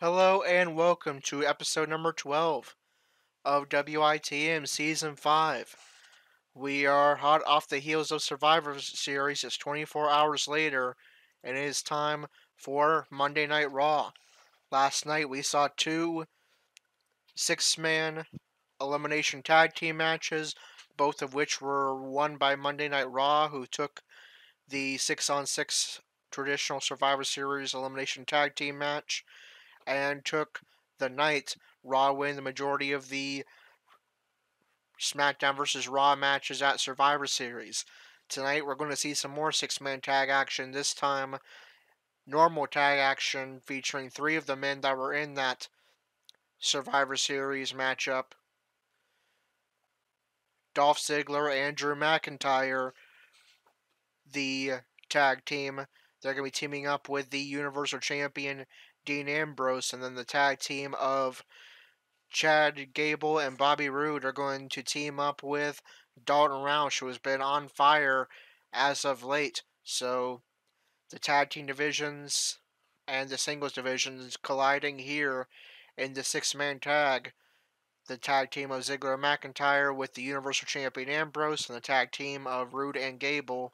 Hello and welcome to episode number 12 of WITM Season 5. We are hot off the heels of Survivor Series. It's 24 hours later, and it is time for Monday Night Raw. Last night we saw two six-man elimination tag team matches, both of which were won by Monday Night Raw, who took the 6-on-6 traditional Survivor Series elimination tag team match and took the night. Raw win the majority of the SmackDown vs. Raw matches at Survivor Series. Tonight we're going to see some more six-man tag action, this time normal tag action featuring three of the men that were in that Survivor Series matchup. Dolph Ziggler and Drew McIntyre, the tag team. They're going to be teaming up with the Universal Champion Dean Ambrose, and then the tag team of Chad Gable and Bobby Roode are going to team up with Dalton Roush, who has been on fire as of late. So the tag team divisions and the singles divisions colliding here in the six-man tag. The tag team of Ziggler and McIntyre with the Universal Champion Ambrose, and the tag team of Roode and Gable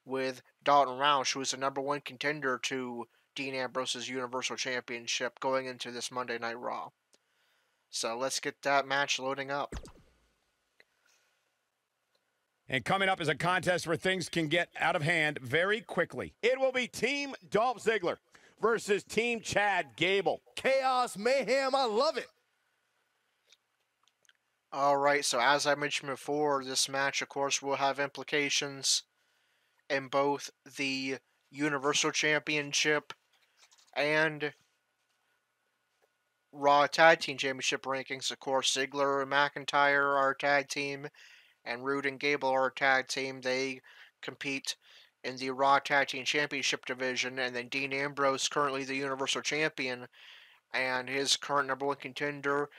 with Dalton Roush, who is the number one contender to Dean Ambrose's Universal Championship going into this Monday Night Raw. So let's get that match loading up. And coming up is a contest where things can get out of hand very quickly. It will be Team Dolph Ziggler versus Team Chad Gable. Chaos, mayhem, I love it. Alright, so as I mentioned before, this match, of course, will have implications in both the Universal Championship and Raw Tag Team Championship rankings. Of course, Ziggler and McIntyre are a tag team, and Roode and Gable are a tag team. They compete in the Raw Tag Team Championship division, and then Dean Ambrose, currently the Universal Champion, and his current number one contender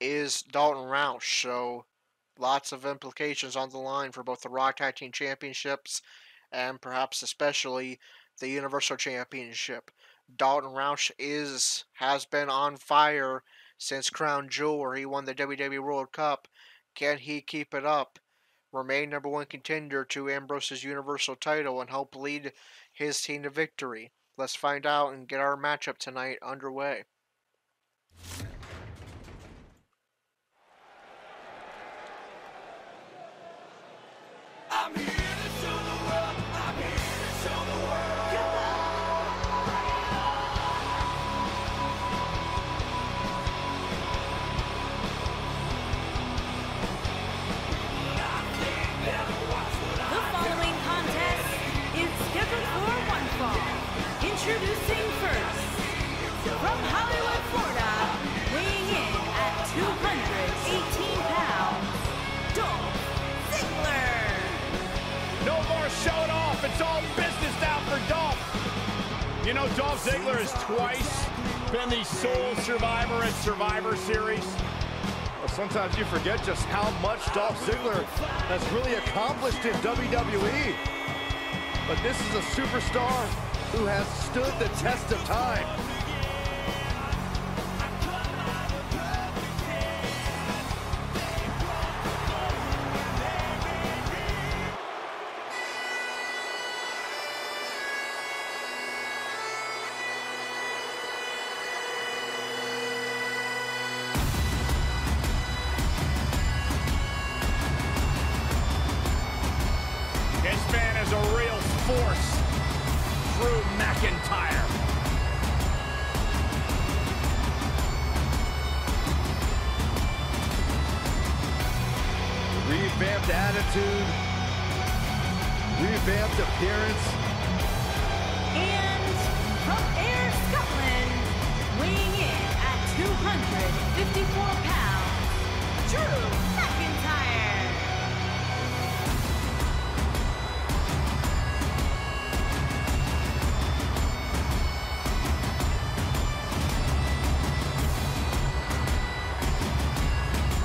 is Dalton Roush. So lots of implications on the line for both the Raw Tag Team Championships and perhaps especially the Universal Championship. Dalton Roush has been on fire since Crown Jewel, where he won the WWE World Cup. Can he keep it up, remain number one contender to Ambrose's Universal title, and help lead his team to victory? Let's find out and get our matchup tonight underway. I'm here to show the world. I'm here to show the world. The following contest is scheduled for one fall. Introducing first, from Hollywood, Florida, weighing in at 218 pounds, Dolph Ziggler. No more showing off. It's all business now for Dolph. You know, Dolph Ziggler has twice been the sole survivor at Survivor Series. Well, sometimes you forget just how much Dolph Ziggler has really accomplished in WWE. But this is a superstar who has stood the test of time. This man is a real force. Drew McIntyre. Revamped attitude, revamped appearance. And from Ayr, Scotland, weighing in at 254 pounds, Drew McIntyre.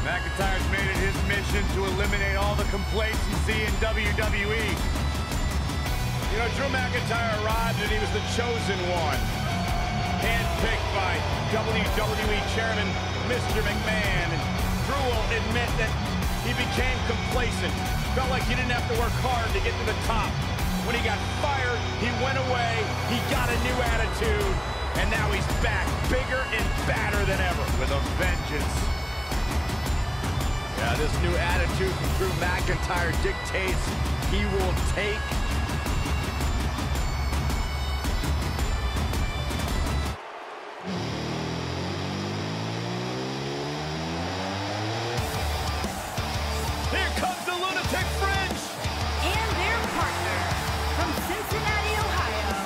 McIntyre's made it his mission to eliminate all the complacency in WWE. You know, Drew McIntyre arrived and he was the chosen one. handpicked by WWE Chairman Mr. McMahon. And Drew will admit that he became complacent. Felt like he didn't have to work hard to get to the top. When he got fired, he went away, he got a new attitude, and now he's back, bigger and badder than ever, with a vengeance. Yeah, this new attitude from Drew McIntyre dictates he will take. Here comes the Lunatic Fringe! And their partner from Cincinnati, Ohio,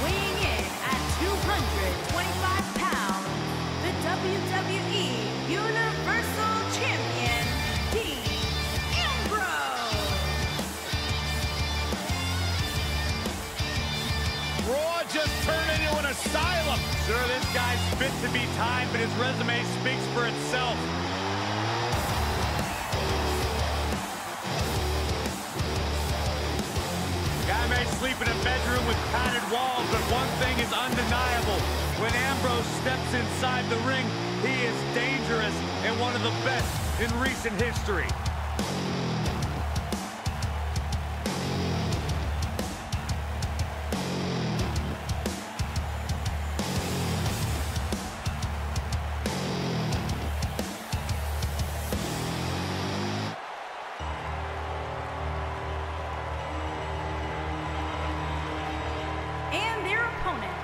weighing in at 225 pounds, the WWE Universal Champion, Dean Ambrose. Raw just turned into an asylum. Sure, this guy's fit to be tied, but his resume speaks for itself. Guy may sleep in a bedroom with padded walls, but one thing is undeniable. When Ambrose steps inside the ring, he is dangerous and one of the best in recent history. And their opponents,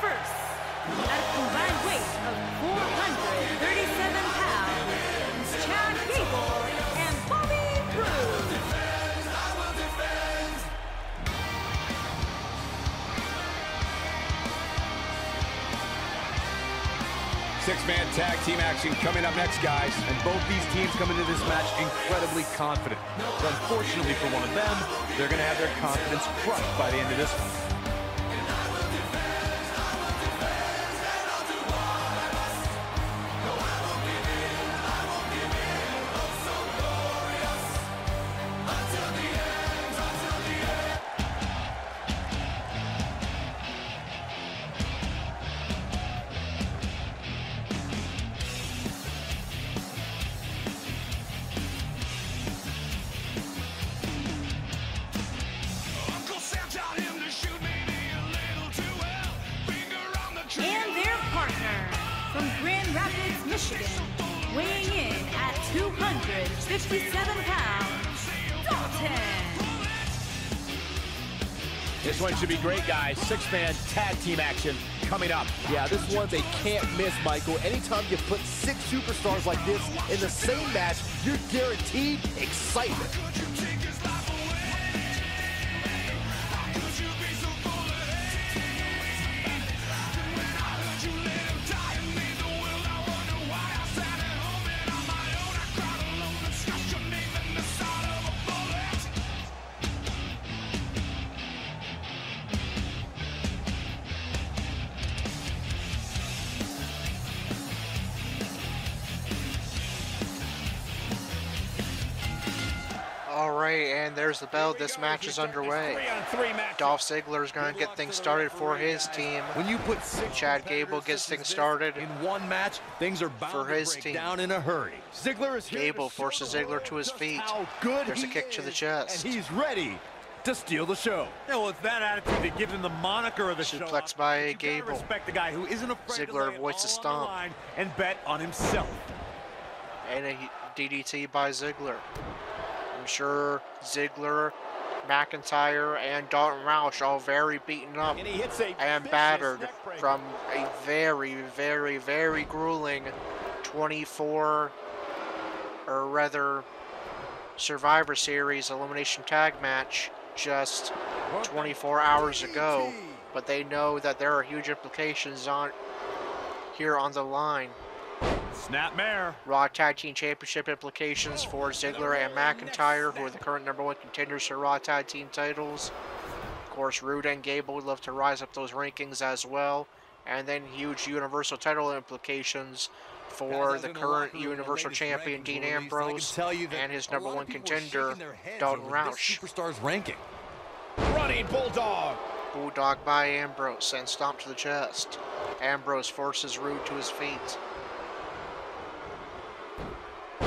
first, at a combined weight of 437 pounds, Chad Gable and Bobby Roode. Six-man tag team action coming up next, guys. And both these teams come into this match incredibly confident. But unfortunately for one of them, they're going to have their confidence crushed by the end of this one. And their partner from Grand Rapids, Michigan, weighing in at 257 pounds, Dalton. This one should be great, guys. Six-man tag team action coming up. Yeah, this one's a can't miss, Michael. Anytime you put 6 superstars like this in the same match, you're guaranteed excitement. All right, and there's the bell. This match is underway. 3-on-3 match. Dolph Ziggler is going to get things started for his team. When you put 6 Chad Gable gets things started in one match, things are bound for to his break team. down in a hurry. Ziggler is here Gable to show forces the Ziggler world to his just feet. how good There's a he kick to the is, chest. and he's ready to steal the show. Yeah, well, it's that attitude that gives him the moniker of the show. Suplex by You gotta Gable. respect the guy who isn't afraid Ziggler to lay it avoids the all stomp. on the line and bet on himself. And a DDT by Ziggler. I'm sure Ziggler, McIntyre, and Dalton Roush all very beaten up And he hits a and vicious battered neck breaker. from a very, very, very grueling 24, or rather, Survivor Series Elimination Tag match just 24 hours ago. But they know that there are huge implications here on the line. Snapmare. Raw Tag Team Championship implications for Ziggler and McIntyre, who are the current #1 contenders for Raw Tag Team titles. Of course, Roode and Gable would love to rise up those rankings as well. And then huge Universal title implications for the current Universal Champion Dean Ambrose and his #1 contender Dalton Roush. Superstars ranking. Running Bulldog. Bulldog by Ambrose and stomp to the chest. Ambrose forces Roode to his feet.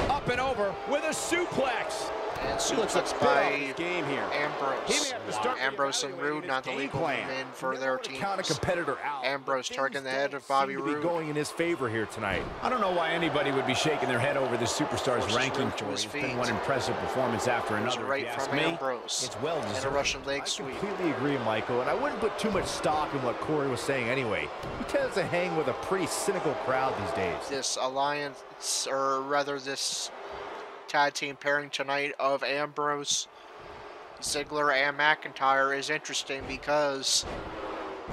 Up and over with a suplex. And Looks a suplex bit off by his game here. Ambrose. have to start Ambrose and Roode, not the legal men for their teams. Count a competitor out. Ambrose targeting the head of Bobby Seem to be Roode. going in his favor here tonight. I don't know why anybody would be shaking their head over this superstar's Forces ranking Roode to choice. his It's been feet. one impressive performance after There's a another. right If you ask from me, Ambrose. it's well And a deserved. Russian leg I sweep. completely agree, Michael, and I wouldn't put too much stock in what Corey was saying anyway. He tends to hang with a pretty cynical crowd these days. This alliance, or rather this tag team pairing tonight of Ambrose, Ziggler, and McIntyre is interesting because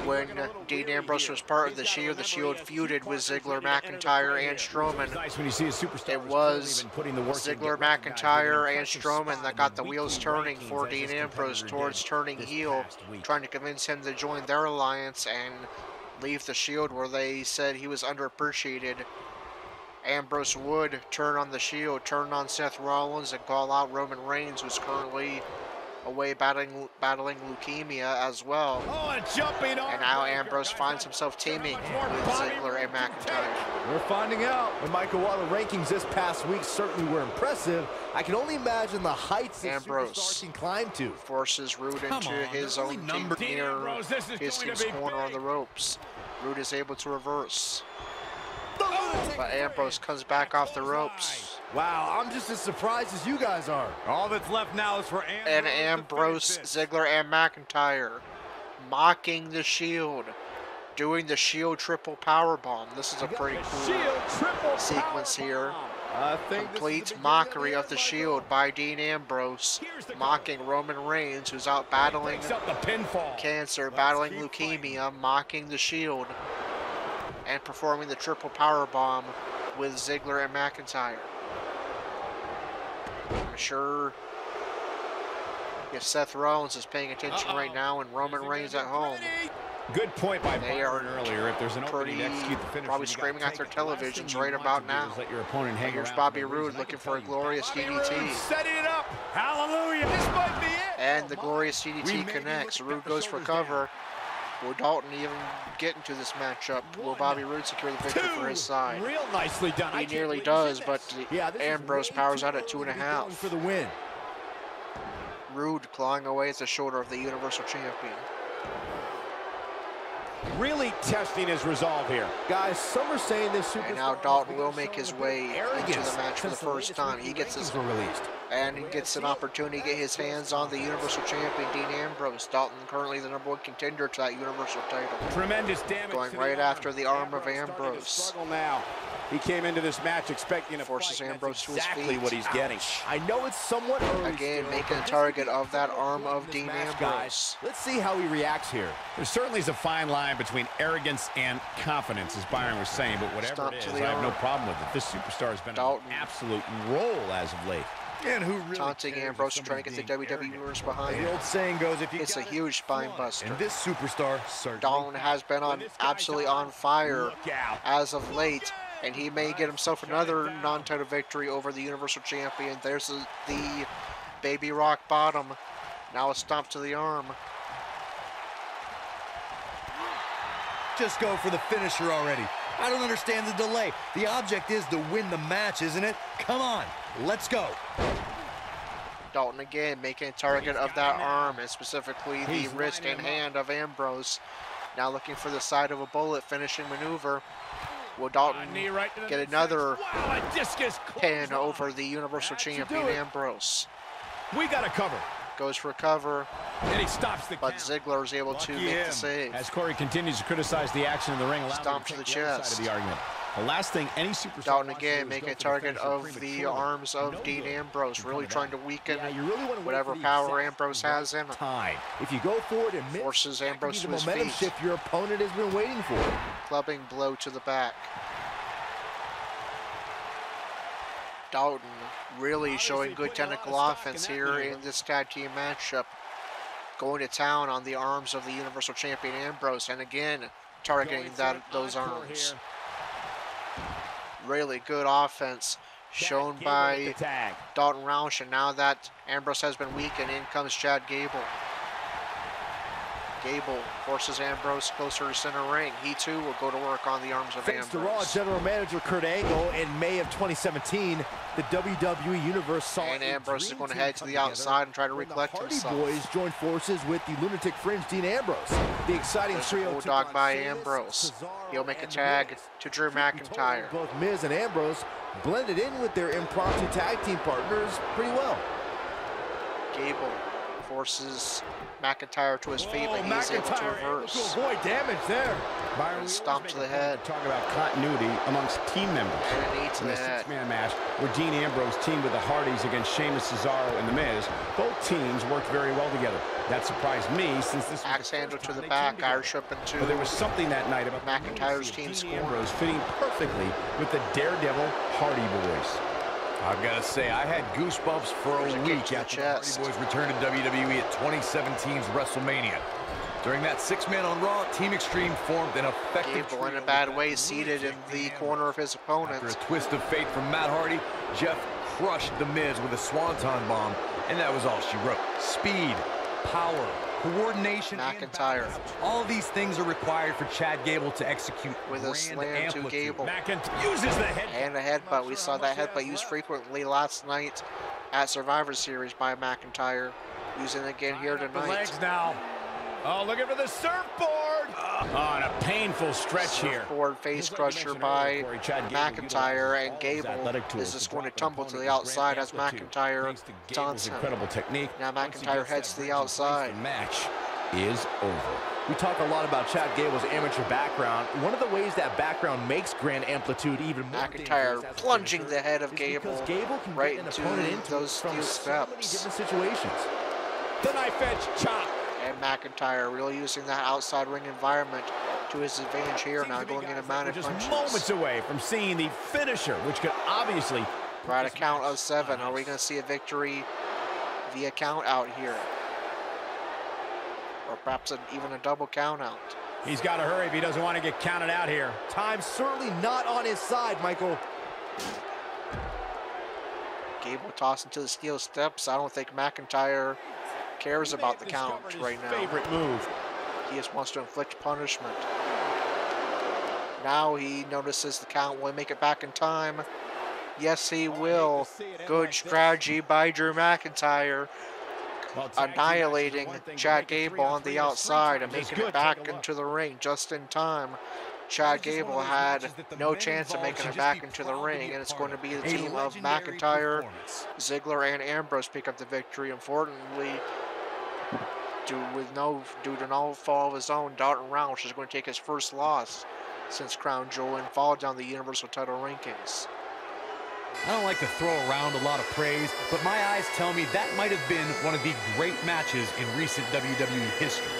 when Dean Ambrose was part of the Shield feuded with Ziggler, McIntyre, and Strowman. Nice when you see a superstar It who's was clearly been putting the work in, Ziggler, get rid of guys with an McIntyre, and impressive Strowman spot that got in the wheels weekly turning rankings for as Dean this Ambrose competitor towards did turning this heel, past week. trying to convince him to join their alliance and leave the Shield where they said he was underappreciated. Ambrose would turn on the Shield, turn on Seth Rollins, and call out Roman Reigns, who's currently away battling leukemia as well. Oh, and jumping on. And now Ambrose finds himself teaming with Ziggler and McIntyre. We're finding out. And Michael, while the rankings this past week certainly were impressive, I can only imagine the heights that Ambrose superstars can climb to. Forces Roode into his own team near his team's corner on the ropes. Roode is able to reverse, but Ambrose comes back off the ropes. Wow, I'm just as surprised as you guys are. All that's left now is for And Ambrose, Ziggler, and McIntyre mocking the Shield, doing the Shield triple powerbomb. This is a pretty cool sequence here. I think Complete mockery of the Shield by Dean Ambrose, mocking Roman Reigns, who's out battling cancer, battling leukemia, mocking the Shield, and performing the triple powerbomb with Ziggler and McIntyre. I'm sure if Seth Rollins is paying attention right now and Roman Reigns at home, Good point by they Byron are earlier. If there's an opening pretty to execute the finisher, probably you gotta screaming at take their it. The last thing televisions you right want about to do now. is let your opponent hang Here's around Bobby for no Roode reason. I looking can for a tell you glorious DDT. setting it up. Hallelujah. This might be it. And the glorious DDT connects. Roode goes for cover. Will Dalton even get into this matchup? Will Bobby Roode secure the victory for his side? Real nicely done. He nearly does, but Ambrose powers out at 2.5. for the win. Roode clawing away at the shoulder of the Universal Champion. Really testing his resolve here. Guys, some are saying this superstar. And now Dalton will make his way into the match for the first time. He gets his were released. and he gets an opportunity to get his hands on the Universal Champion, Dean Ambrose. Dalton currently the #1 contender to that Universal title. Tremendous damage. Going to right the after arm. the arm of Starting to Ambrose. struggle now. He came into this match expecting a Forces fight, and Ambrose that's to his exactly feet. what he's getting. I know it's somewhat early. Again, still, making a but target of that arm of this Dean match, Ambrose. guys. Let's see how he reacts here. There certainly is a fine line between arrogance and confidence, as Byron was saying, but whatever Stomp it to is, the I have no arm. problem with it. This superstar has been Dalton. an absolute roll as of late. And who really Taunting cares if Ambrose, trying to somebody's get the being WWE universe behind The him. old saying goes, if you It's a got huge spine buster. and this superstar certainly. Dalton has been on absolutely on fire Look out. as of late, and he may get himself another non-title victory over the Universal Champion. There's the baby rock bottom. Now a stomp to the arm. Just go for the finisher already. I don't understand the delay. The object is to win the match, isn't it? Come on, let's go. Dalton again making a target of that arm, and specifically the wrist and hand of Ambrose. Now looking for the side of a bullet finishing maneuver. Will Dalton Knee right to the get midsection. another Wow, a discus pin clothesline. over the Universal That should Champion do it. Ambrose? We got to cover. Goes for cover, And he stops the but count. Ziggler is able to Lucky make him. the save. As Corey continues to criticize the action in the ring, allow me Stomp to to take the the other chest. side of the argument. The last thing any superstar Dalton wants to again do is making go a for the target finisher of the prematurely. arms of No Dean good Ambrose, can really come trying to to weaken Yeah, you really want to wait whatever for the power exact Ambrose has in him. time. If you go forward and miss, Forces that could Ambrose be to the his momentum feet. shift your opponent has been waiting for. Clubbing blow to the back. Dalton really showing good technical offense here in this tag team matchup. Going to town on the arms of the Universal Champion Ambrose, and again targeting those arms. Really good offense shown by Dalton Roush, and now that Ambrose has been weakened, in comes Chad Gable. Gable forces Ambrose closer to center ring. He too will go to work on the arms of Thanks to Raw Ambrose. General Manager Kurt Angle in May of 2017, the WWE Universe saw And a Ambrose is dream going to team head to come the together outside and try to when recollect the Hardy himself. Boys joined forces with the Lunatic Fringe Dean Ambrose. The exciting There's a trio bulldog took on by Sheamus, Ambrose. Cesaro, He'll make a and The tag Miz. to Drew Truth be told, McIntyre. Both Miz and Ambrose blended in with their impromptu tag team partners pretty well. Gable forces McIntyre to his feet, but he's able to McIntyre able reverse. to avoid damage there. Byron, we Stomp always to make the a point head. Talk about continuity amongst team members. And a knee to In the a head. six-man match where Dean Ambrose teamed with the Hardys against Sheamus, Cesaro, and The Miz, both teams worked very well together. That surprised me since this was Axe the handle first to time the they back, teamed together. Irish whip into But there was something that night about McIntyre's the team Dean scoring. Ambrose fitting perfectly with the Daredevil Hardy Boys. I've got to say, I had goosebumps for There's a a kick week to the after the Hardy chest. Boys returned to WWE at 2017's WrestleMania. During that six-man on Raw, Team Extreme formed an effective Gable in trio a bad with way, that seated in lunatic the Dean corner of his After a opponent. twist of fate from Matt Hardy, Jeff crushed The Miz with a swanton bomb, and that was all she wrote. Speed, power, coordination, and McIntyre. balance. All of these things are required for Chad Gable to execute With a grand slam to amplitude. Gable. McIntyre uses the head. And a headbutt. We saw that headbutt used frequently last night at Survivor Series by McIntyre. Using it again here The tonight. legs now. Oh, looking for the surfboard. Oh, and a painful stretch here. Surfboard face crusher by McIntyre, and Gable is just going to tumble to the outside as McIntyre taunts him. Incredible technique. Now Once he McIntyre gets heads that to the bridge in place, outside. The match is over. We talk a lot about Chad Gable's amateur background. One of the ways that background makes grand amplitude even more McIntyre dangerous as a plunging finisher the head of is Gable because Gable can right get an into opponent into those from steel so many steps. different situations. The knife edge chop. And McIntyre really using that outside ring environment to his advantage here, now going in a man We're of just punches. moments away from seeing the finisher, which could obviously. Right, a count of 7. Are we going to see a victory via count out here? Or perhaps even a double count out? He's got to hurry if he doesn't want to get counted out here. Time certainly not on his side, Michael. Gable tossed into the steel steps. I don't think McIntyre cares about the count right now. Favorite move. He just wants to inflict punishment. Now he notices the count. Will he make it back in time? Yes, he will. Good strategy by Drew McIntyre. Annihilating Chad Gable on the outside and making it back into the ring just in time. Chad Gable had no chance of making it back into the ring, and it's going to be the team of McIntyre, Ziggler, and Ambrose pick up the victory. Unfortunately, due to no fault of his own, Dalton Roush is going to take his first loss since Crown Jewel and fall down the Universal title rankings. I don't like to throw around a lot of praise, but my eyes tell me that might have been one of the great matches in recent WWE history.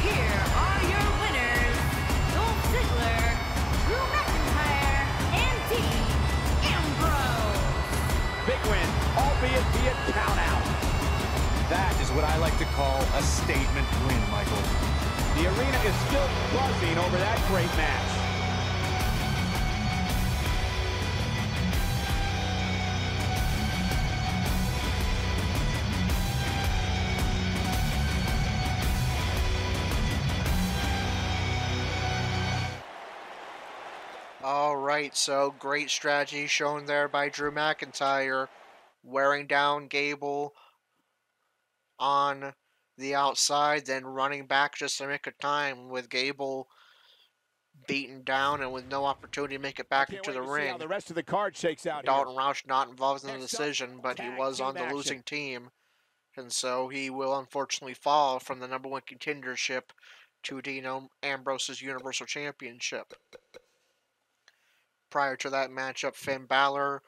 Here are your winners, Dolph Ziggler, Drew McIntyre, and Dean Ambrose. Big win, albeit via count out. That is what I like to call a statement win, Michael. The arena is still buzzing over that great match. All right, so great strategy shown there by Drew McIntyre, wearing down Gable on the outside, then running back just to make a time with Gable beaten down and with no opportunity to make it back into the ring. How the rest of the card shakes out Dalton Roush not involved in the Next up, decision, but he tag was team on the action. losing team, and so he will unfortunately fall from the #1 contendership to Dean Ambrose's Universal Championship. Prior to that matchup, Finn Balor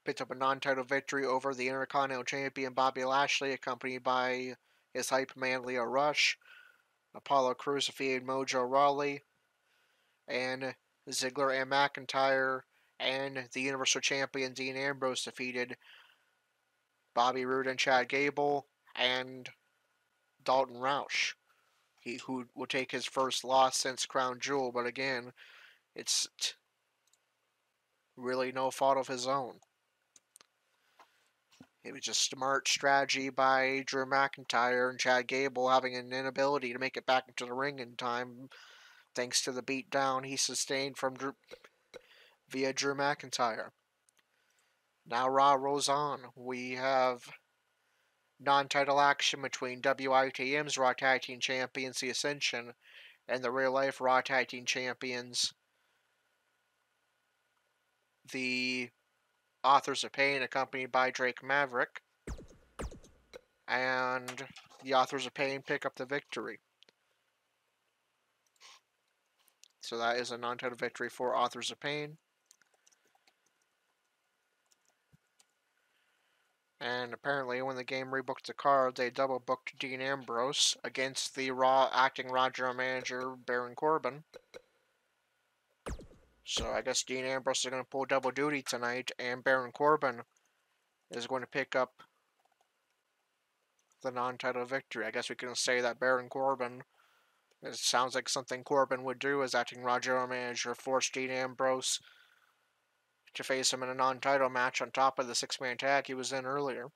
picked up a non-title victory over the Intercontinental Champion Bobby Lashley, accompanied by his hype man Leo Rush. Apollo Crews defeated Mojo Rawley, and Ziggler and McIntyre and the Universal Champion Dean Ambrose defeated Bobby Roode and Chad Gable and Dalton Roush, who will take his first loss since Crown Jewel, but again, it's really no fault of his own. It was just smart strategy by Drew McIntyre and Chad Gable having an inability to make it back into the ring in time thanks to the beatdown he sustained from via Drew McIntyre. Now Raw rolls on. We have non-title action between WITM's Raw Tag Team Champions, The Ascension, and the real-life Raw Tag Team Champions, the Authors of Pain, accompanied by Drake Maverick. And the Authors of Pain pick up the victory. So that is a non-title victory for Authors of Pain. And apparently when the game rebooked the card, they double booked Dean Ambrose against the Raw acting Raw General Manager Baron Corbin. So I guess Dean Ambrose is going to pull double duty tonight, and Baron Corbin is going to pick up the non-title victory. I guess we can say that Baron Corbin, it sounds like something Corbin would do as acting Raw General Manager, force Dean Ambrose to face him in a non-title match on top of the six-man tag he was in earlier.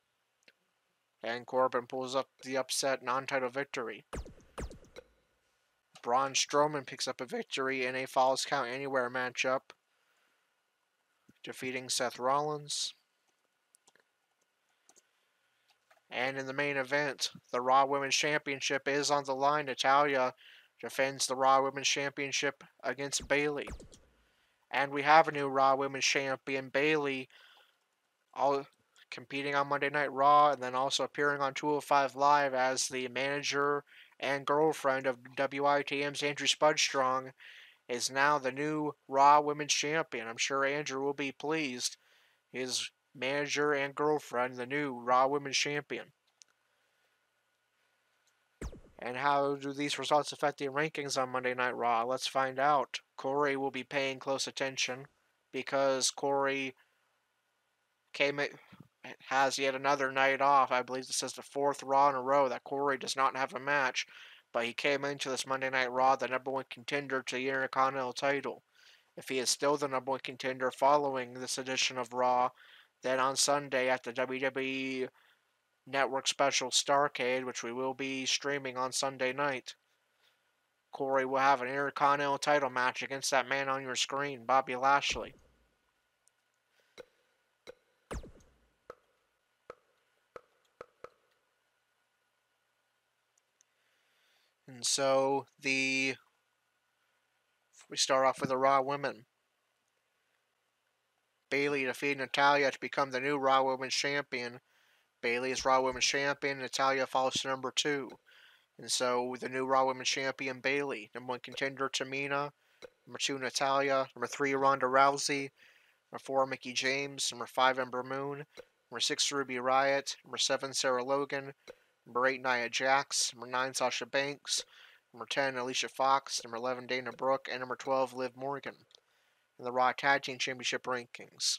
And Corbin pulls up the upset non-title victory. Braun Strowman picks up a victory in a Falls Count Anywhere matchup, defeating Seth Rollins. And in the main event, the Raw Women's Championship is on the line. Natalya defends the Raw Women's Championship against Bayley. And we have a new Raw Women's Champion, Bayley, all competing on Monday Night Raw, and then also appearing on 205 Live as the manager and girlfriend of WITM's Andrew Spudstrong, is now the new Raw Women's Champion. I'm sure Andrew will be pleased. His manager and girlfriend, the new Raw Women's Champion. And how do these results affect the rankings on Monday Night Raw? Let's find out. Corey will be paying close attention because Corey has yet another night off. I believe this is the fourth Raw in a row that Corey does not have a match, but he came into this Monday Night Raw the number one contender to the Intercontinental title. If he is still the number one contender following this edition of Raw, then on Sunday at the WWE Network special Starrcade, which we will be streaming on Sunday night, Corey will have an Intercontinental title match against that man on your screen, Bobby Lashley. And so we start off with the Raw Women. Bayley defeated Natalya to become the new Raw Women's Champion. Bayley is Raw Women's Champion. Natalya falls to number 2. And so the new Raw Women's Champion, Bayley. Number 1 contender, Tamina. Number 2, Natalya. Number 3, Ronda Rousey. Number 4, Mickie James. Number 5, Ember Moon. Number 6, Ruby Riott. Number 7, Sarah Logan. Number 8, Nia Jax. Number 9, Sasha Banks. Number 10, Alicia Fox. Number 11, Dana Brooke. And number 12, Liv Morgan. In the Raw Tag Team Championship rankings,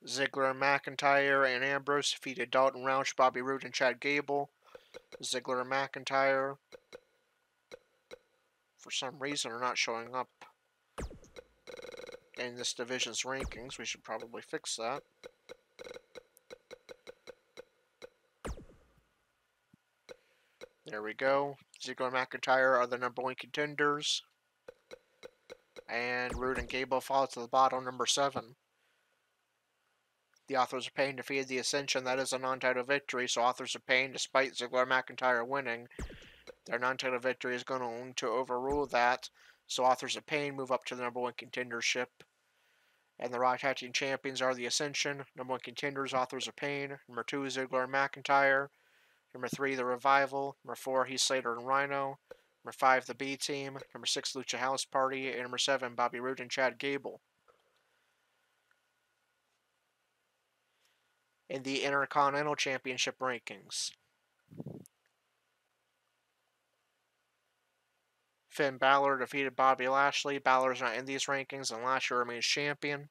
Ziggler, McIntyre, and Ambrose defeated Dalton, Roush, Bobby Roode, and Chad Gable. Ziggler and McIntyre, for some reason, are not showing up in this division's rankings. We should probably fix that. There we go. Ziggler and McIntyre are the number 1 contenders. And Roode and Gable fall to the bottom, number 7. The Authors of Pain defeated the Ascension. That is a non-title victory. So Authors of Pain, despite Ziggler and McIntyre winning, their non-title victory is going to overrule that. So Authors of Pain move up to the number 1 contendership. And the Raw Tag Team Champions are the Ascension. Number 1 contenders, Authors of Pain. Number 2, Ziggler and McIntyre. Number 3, The Revival. Number 4, Heath Slater and Rhino. Number 5, the B Team. Number 6, Lucha House Party. And number 7, Bobby Roode and Chad Gable. In the Intercontinental Championship rankings, Finn Balor defeated Bobby Lashley. Balor's not in these rankings, and Lashley remains champion.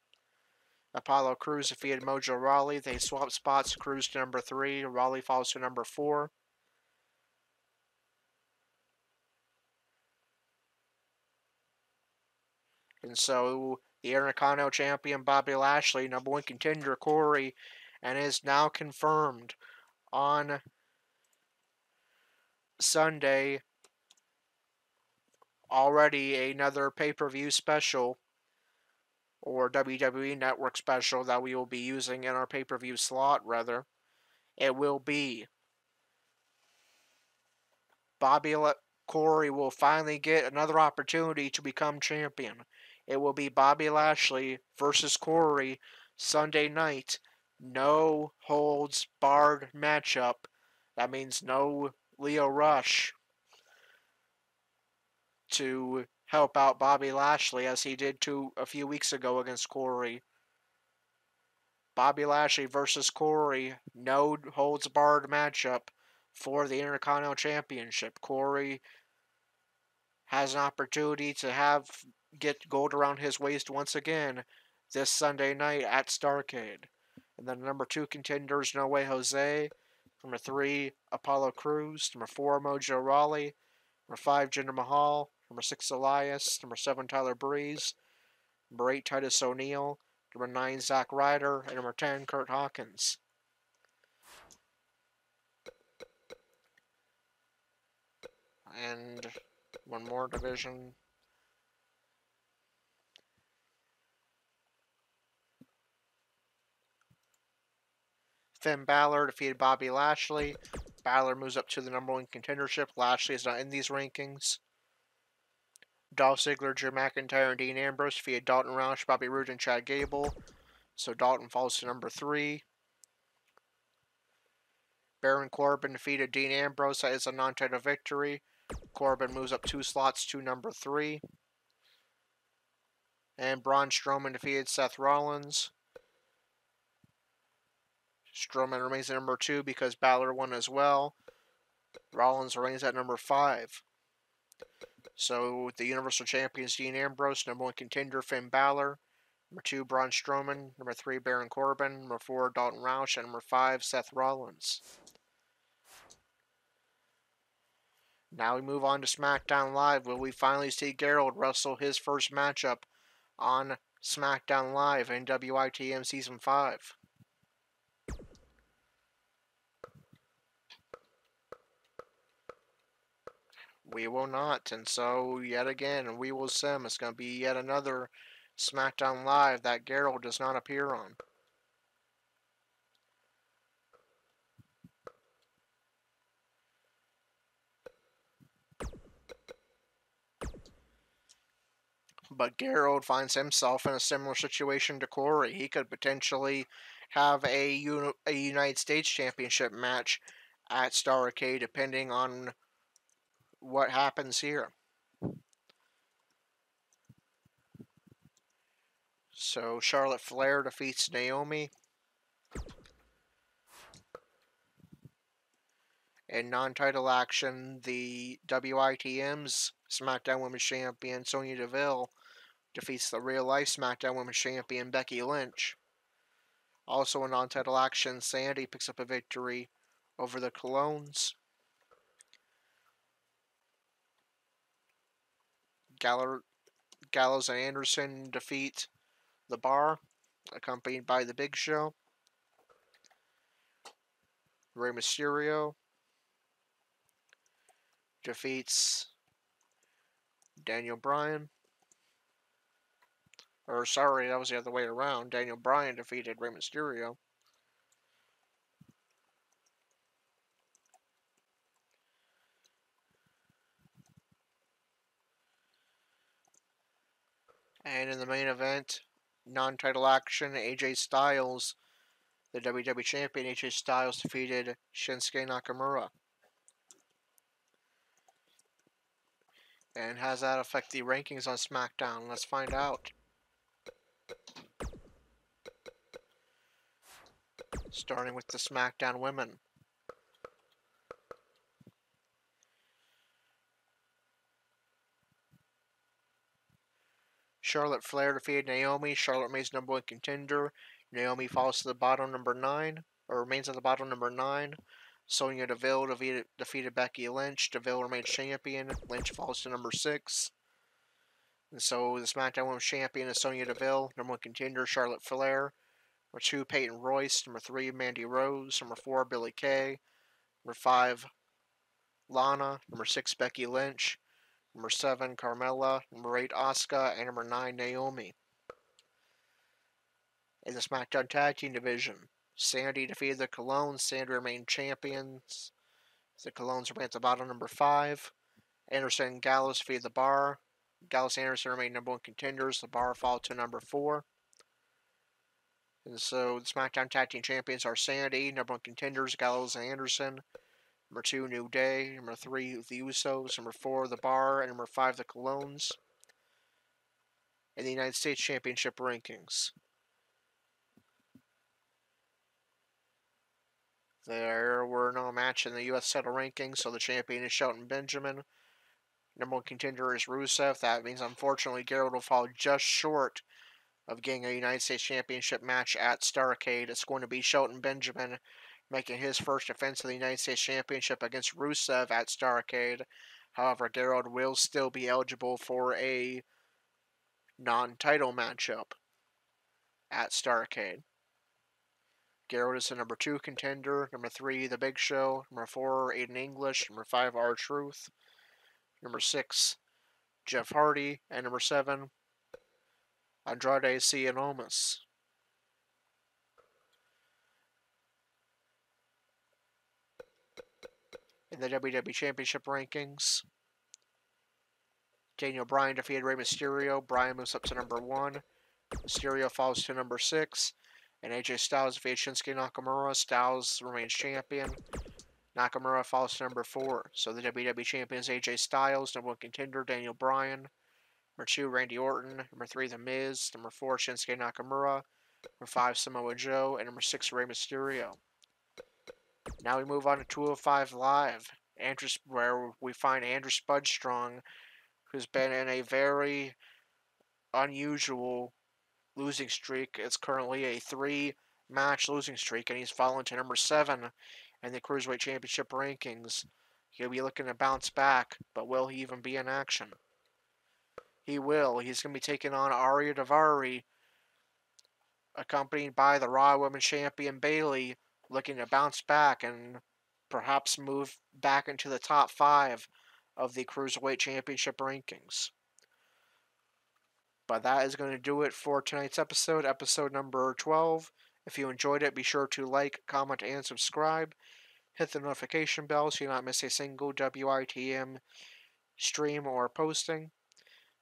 Apollo Crews defeated Mojo Rawley. They swapped spots. Crews to number 3. Rawley falls to number 4. And so the Intercontinental Champion Bobby Lashley, number 1 contender Corey, and is now confirmed on Sunday already another pay-per-view special or WWE Network special that we will be using in our pay-per-view slot, rather. It will be Corey will finally get another opportunity to become champion. It will be Bobby Lashley versus Corey Sunday night. No holds barred matchup. That means no Lio Rush to help out Bobby Lashley as he did a few weeks ago against Corey. Bobby Lashley versus Corey, no holds barred matchup for the Intercontinental Championship. Corey has an opportunity to get gold around his waist once again this Sunday night at Starrcade. And then number 2 contenders, No Way Jose. Number 3, Apollo Crews. Number 4, Mojo Rawley. Number 5, Jinder Mahal. Number 6, Elias. Number 7, Tyler Breeze. Number 8, Titus O'Neil. Number 9, Zack Ryder. And number 10, Kurt Hawkins. And one more division. Finn Balor defeated Bobby Lashley. Balor moves up to the number 1 contendership. Lashley is not in these rankings. Dolph Ziggler, Drew McIntyre, and Dean Ambrose defeated Dalton, Roush, Bobby Roode, and Chad Gable. So Dalton falls to number 3. Baron Corbin defeated Dean Ambrose. That is a non-title victory. Corbin moves up 2 slots to number 3. And Braun Strowman defeated Seth Rollins. Strowman remains at number 2 because Balor won as well. Rollins remains at number 5. So the Universal Champions Dean Ambrose, number 1 contender Finn Balor, number 2 Braun Strowman, number 3 Baron Corbin, number 4 Dalton Roush, and number 5 Seth Rollins. Now we move on to SmackDown Live. Will we finally see Gerald wrestle his first matchup on SmackDown Live in WITM Season 5? We will not, and so yet again, we will sim. It's going to be yet another SmackDown Live that Gerald does not appear on. But Gerald finds himself in a similar situation to Corey. He could potentially have a United States Championship match at Starrcade, depending on what happens here. So Charlotte Flair defeats Naomi. In non-title action, the WITM's SmackDown Women's Champion Sonya Deville defeats the real-life SmackDown Women's Champion Becky Lynch. Also in non-title action, Sandy picks up a victory over the Colognes. Gallows and Anderson defeat The Bar, accompanied by The Big Show. Rey Mysterio defeats Daniel Bryan. Or sorry, that was the other way around. Daniel Bryan defeated Rey Mysterio. And in the main event, non-title action, AJ Styles, the WWE Champion, AJ Styles defeated Shinsuke Nakamura. And how does that affect the rankings on SmackDown? Let's find out. Starting with the SmackDown women. Charlotte Flair defeated Naomi. Charlotte remains number 1 contender. Naomi falls to the bottom, number 9, or remains at the bottom, number 9. Sonya Deville defeated Becky Lynch. Deville remains champion. Lynch falls to number 6. And so the SmackDown Women's Champion is Sonya Deville. Number 1 contender, Charlotte Flair. Number 2, Peyton Royce. Number 3, Mandy Rose. Number 4, Billie Kay. Number 5, Lana. Number 6, Becky Lynch. Number 7, Carmella. Number 8, Asuka. And number 9, Naomi. In the SmackDown Tag Team Division, Sandy defeated the Colognes. Sandy remained champions. The Colognes remained at the bottom, number 5. Anderson and Gallows defeated the Bar. Gallows and Anderson remained number 1 contenders. The Bar fall to number 4. And so the SmackDown Tag Team Champions are Sandy, number 1 contenders, Gallows and Anderson. Number 2, New Day. Number 3, the Usos. Number 4, the Bar. And number 5, the Colognes. In the United States Championship rankings, there were no match in the U.S. title rankings, so the champion is Shelton Benjamin. Number 1 contender is Rusev. That means, unfortunately, Gerald will fall just short of getting a United States Championship match at Starrcade. It's going to be Shelton Benjamin making his first defense of the United States Championship against Rusev at Starrcade. However, Gerald will still be eligible for a non-title matchup at Starrcade. Gerald is the number 2 contender. Number 3, The Big Show. Number 4, Aiden English. Number 5, R-Truth. Number 6, Jeff Hardy. And number 7, Andrade Cien Almas. In the WWE Championship rankings, Daniel Bryan defeated Rey Mysterio. Bryan moves up to number 1. Mysterio falls to number 6. And AJ Styles defeated Shinsuke Nakamura. Styles remains champion. Nakamura falls to number 4. So the WWE Champion is AJ Styles. Number 1 contender, Daniel Bryan. Number 2, Randy Orton. Number 3, The Miz. Number 4, Shinsuke Nakamura. Number 5, Samoa Joe. And number 6, Rey Mysterio. Now we move on to 205 Live, where we find Andrew Spudstrong, who's been in a very unusual losing streak. It's currently a 3-match losing streak, and he's fallen to number 7 in the Cruiserweight Championship rankings. He'll be looking to bounce back, but will he even be in action? He will. He's going to be taking on Ariya Daivari, accompanied by the Raw Women's Champion Bayley, looking to bounce back and perhaps move back into the top 5 of the Cruiserweight Championship rankings. But that is going to do it for tonight's episode, episode number 12. If you enjoyed it, be sure to like, comment, and subscribe. Hit the notification bell so you not miss a single WITM stream or posting.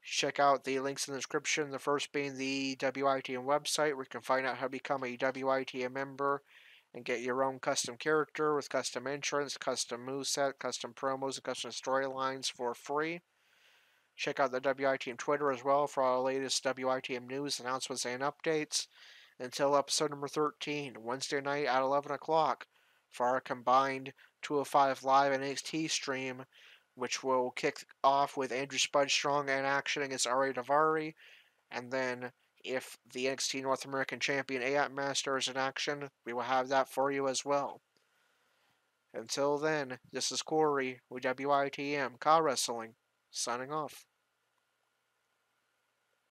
Check out the links in the description, the first being the WITM website, where you can find out how to become a WITM member and get your own custom character with custom entrance, custom moveset, custom promos, and custom storylines for free. Check out the WITM Twitter as well for all the latest WITM news, announcements, and updates. Until episode number 13, Wednesday night at 11 o'clock, for our combined 205 Live NXT stream, which will kick off with Andrew Spudstrong in action against Ariya Daivari, and then if the NXT North American Champion AAP Master is in action, we will have that for you as well. Until then, this is Corey with WITM Car Wrestling, signing off.